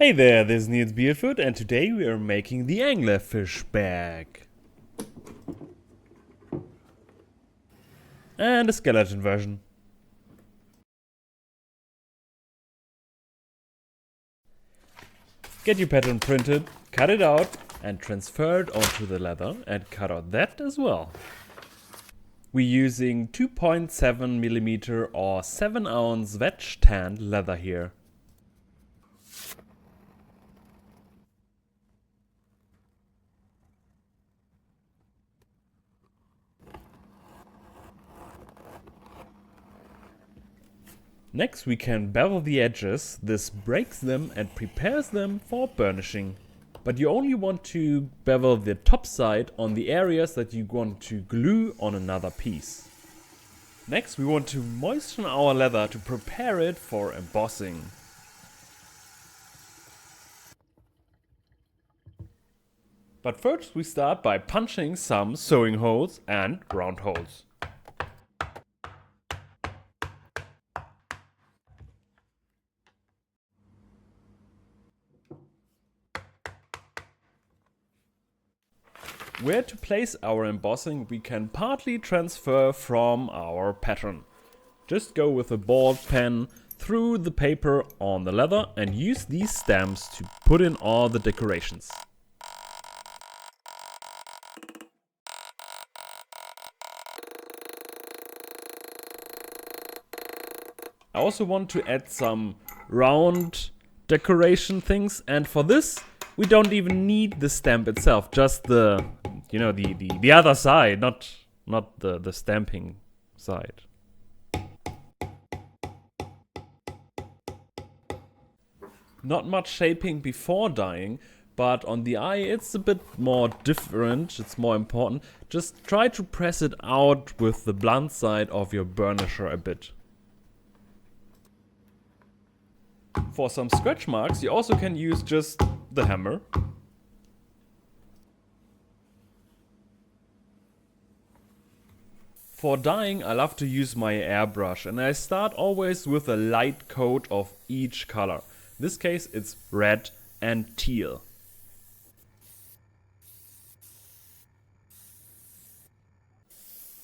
Hey there, this is Niels Beerfoot, and today we are making the anglerfish bag. And a skeleton version. Get your pattern printed, cut it out, and transfer it onto the leather, and cut out that as well. We're using 2.7mm or 7-ounce wedge tanned leather here. Next we can bevel the edges. This breaks them and prepares them for burnishing. But you only want to bevel the top side on the areas that you want to glue on another piece. Next we want to moisten our leather to prepare it for embossing. But first we start by punching some sewing holes and round holes. Where to place our embossing we can partly transfer from our pattern. Just go with a ball pen through the paper on the leather and use these stamps to put in all the decorations. I also want to add some round decoration things, and for this we don't even need the stamp itself, just the the other side, not the stamping side. Not much shaping before dyeing, but on the eye it's a bit more different, it's more important. Just try to press it out with the blunt side of your burnisher a bit. For some scratch marks you also can use just the hammer. For dyeing I love to use my airbrush, and I start always with a light coat of each color. In this case it's red and teal.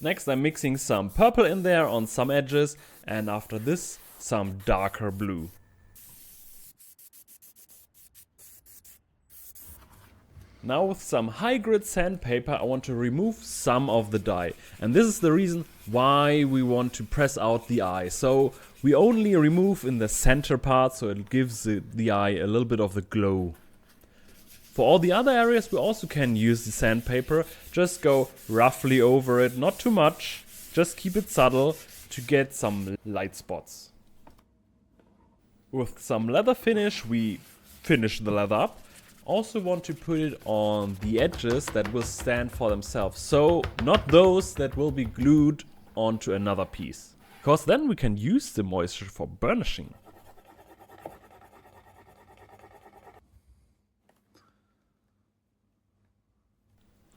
Next I'm mixing some purple in there on some edges, and after this some darker blue. Now with some high grit sandpaper I want to remove some of the dye, and this is the reason why we want to press out the eye. So we only remove in the center part, so it gives the eye a little bit of the glow. For all the other areas we also can use the sandpaper. Just go roughly over it, not too much, just keep it subtle to get some light spots. With some leather finish we finish the leather up. Also want to put it on the edges that will stand for themselves, so not those that will be glued onto another piece, because then we can use the moisture for burnishing.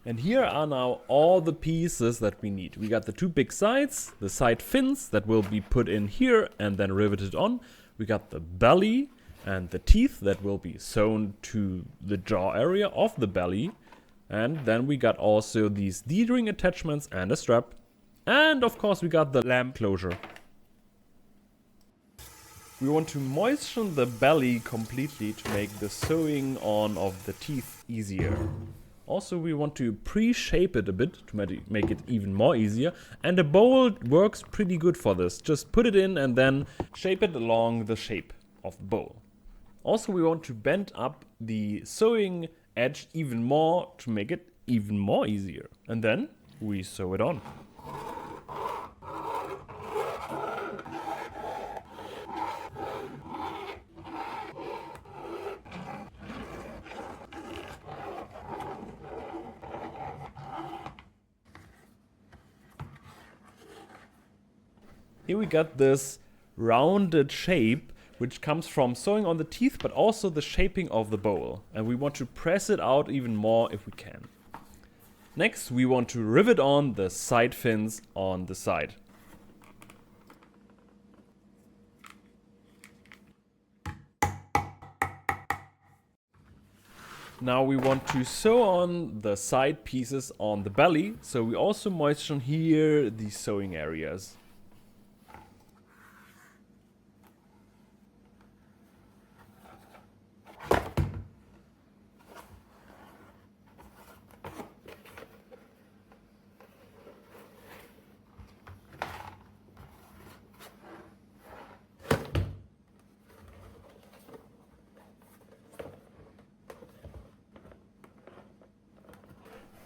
And here are now all the pieces that we need. We got the two big sides, the side fins that will be put in here and then riveted on. We got the belly and the teeth that will be sewn to the jaw area of the belly. And then we got also these D-ring attachments and a strap. And of course we got the lamp closure. We want to moisten the belly completely to make the sewing on of the teeth easier. Also we want to pre-shape it a bit to make it even more easier. And a bowl works pretty good for this. Just put it in and then shape it along the shape of the bowl. Also we want to bend up the sewing edge even more to make it even more easier. And then we sew it on. Here we got this rounded shape, which comes from sewing on the teeth, but also the shaping of the bowl. And we want to press it out even more if we can. Next, we want to rivet on the side fins on the side. Now we want to sew on the side pieces on the belly, so we also moisten here the sewing areas.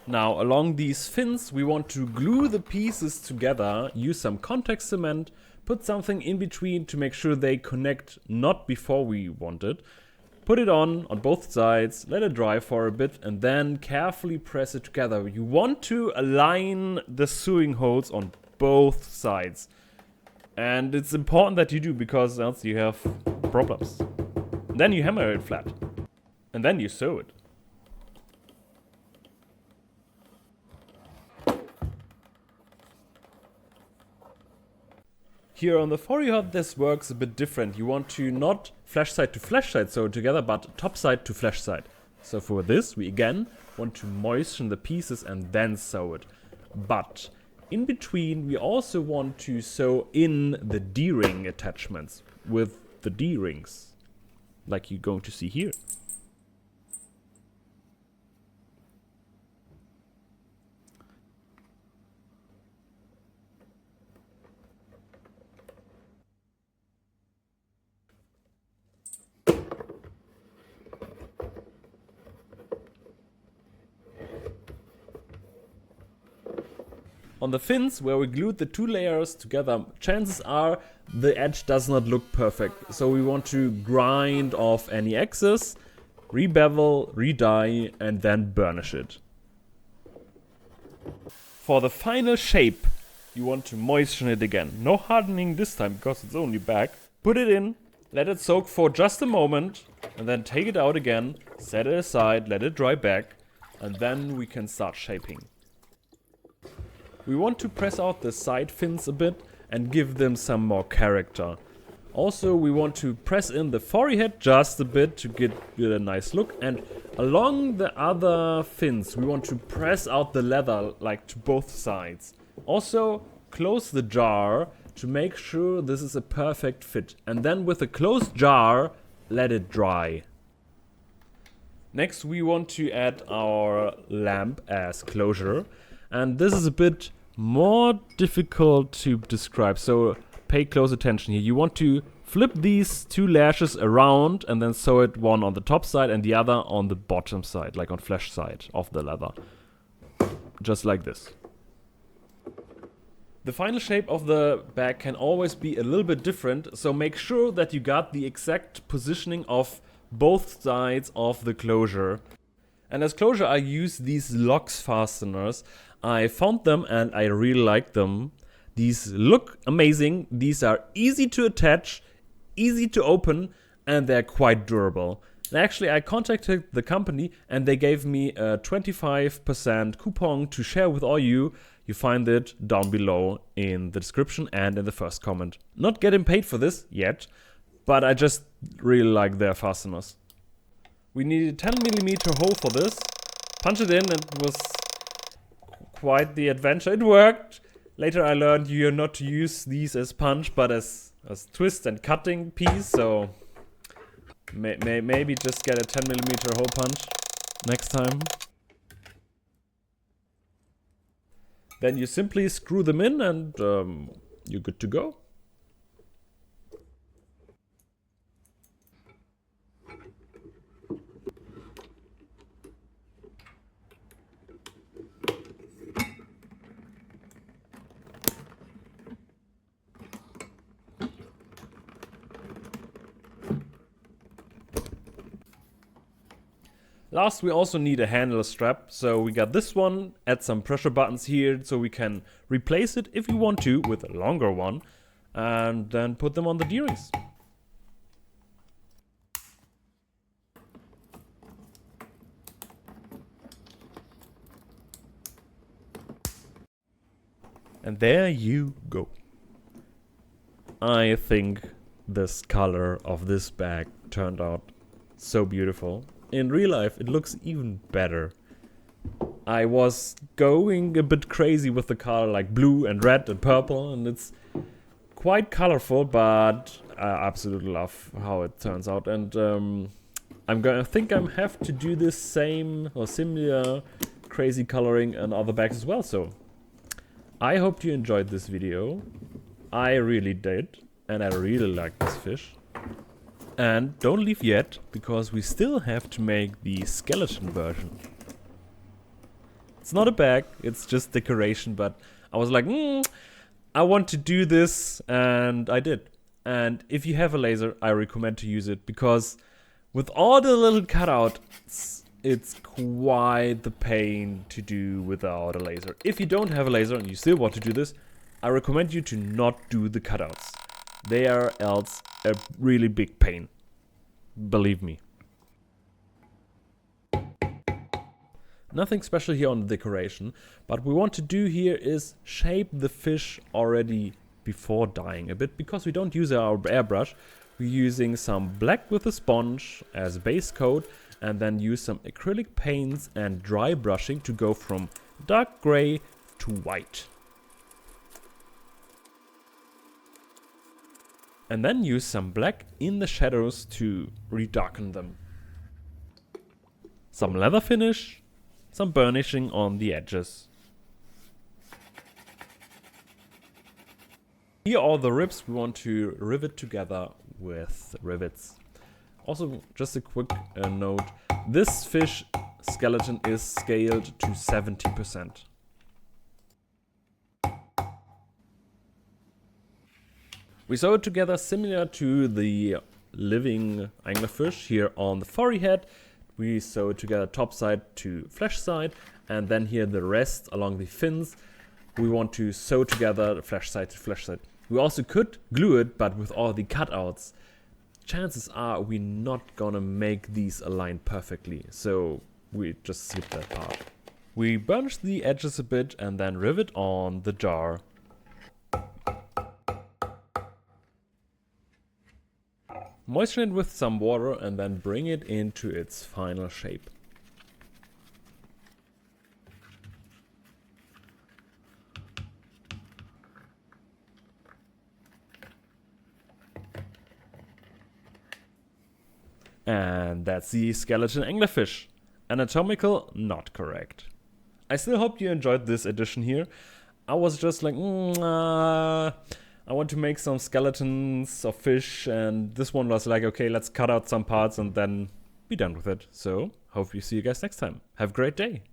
Now, along these fins, we want to glue the pieces together, use some contact cement, put something in between to make sure they connect not before we want it. Put it on both sides, let it dry for a bit, and then carefully press it together. You want to align the sewing holes on both sides. And it's important that you do, because else you have problems. Then you hammer it flat. And then you sew it. Here on the forehead, this works a bit different. You want to not flash side to flash side sew together, but top side to flash side. So for this, we again want to moisten the pieces and then sew it. But in between, we also want to sew in the D-ring attachments with the D-rings, like you're going to see here. On the fins, where we glued the two layers together, chances are the edge does not look perfect. So we want to grind off any excess, rebevel, re-dye, and then burnish it. For the final shape, you want to moisten it again. No hardening this time, because it's only back. Put it in, let it soak for just a moment, and then take it out again, set it aside, let it dry back, and then we can start shaping. We want to press out the side fins a bit and give them some more character. Also, we want to press in the forehead just a bit to get a nice look. And along the other fins, we want to press out the leather like to both sides. Also, close the jar to make sure this is a perfect fit. And then with a closed jar, let it dry. Next, we want to add our lamp as closure. And this is a bit more difficult to describe, so pay close attention here. You want to flip these two lashes around and then sew it one on the top side and the other on the bottom side, like on flash side of the leather. Just like this. The final shape of the bag can always be a little bit different, so make sure that you got the exact positioning of both sides of the closure. And as closure, I use these loxx fasteners. I found them and I really like them. These look amazing. These are easy to attach, easy to open, and they're quite durable. And actually, I contacted the company and they gave me a 25% coupon to share with all you. You find it down below in the description and in the first comment. Not getting paid for this yet, but I just really like their fasteners. We needed a 10mm hole for this. Punch it in, and it was quite the adventure. It worked. Later I learned you're not to use these as punch, but as twist and cutting piece. So maybe just get a 10mm hole punch next time. Then you simply screw them in and you're good to go. Last, we also need a handle strap, so we got this one, add some pressure buttons here so we can replace it if you want to with a longer one, and then put them on the D-rings. And there you go. I think this color of this bag turned out so beautiful. in real life it looks even better. I was going a bit crazy with the color, like blue and red and purple, and it's quite colorful, but I absolutely love how it turns out. And I think I have to do this same or similar crazy coloring in other bags as well. So I hope you enjoyed this video. I really did, and I really like this fish. And don't leave yet, because we still have to make the skeleton version. It's not a bag, it's just decoration, but I was like, I want to do this, and I did. And if you have a laser, I recommend to use it, because with all the little cutouts, it's quite the pain to do without a laser. If you don't have a laser and you still want to do this, I recommend you to not do the cutouts. They are else a really big pain. Believe me. Nothing special here on the decoration, but what we want to do here is shape the fish already before dyeing a bit, because we don't use our airbrush. We're using some black with a sponge as base coat, and then use some acrylic paints and dry brushing to go from dark gray to white. And then use some black in the shadows to redarken them. Some leather finish, some burnishing on the edges. Here are the ribs we want to rivet together with rivets. Also, just a quick note, this fish skeleton is scaled to 70%. We sew it together similar to the living anglerfish here on the forehead. We sew it together top side to flesh side, and then here the rest along the fins. We want to sew together the flesh side to flesh side. We also could glue it, but with all the cutouts, chances are we're not gonna make these align perfectly. So we just skip that part. We burnish the edges a bit and then rivet on the jar. Moisten it with some water and then bring it into its final shape. And that's the skeleton anglerfish. Anatomical, not correct. I still hope you enjoyed this edition here. I was just like, I want to make some skeletons of fish, and this one was like, okay, let's cut out some parts and then be done with it. So, hope you see you guys next time. Have a great day.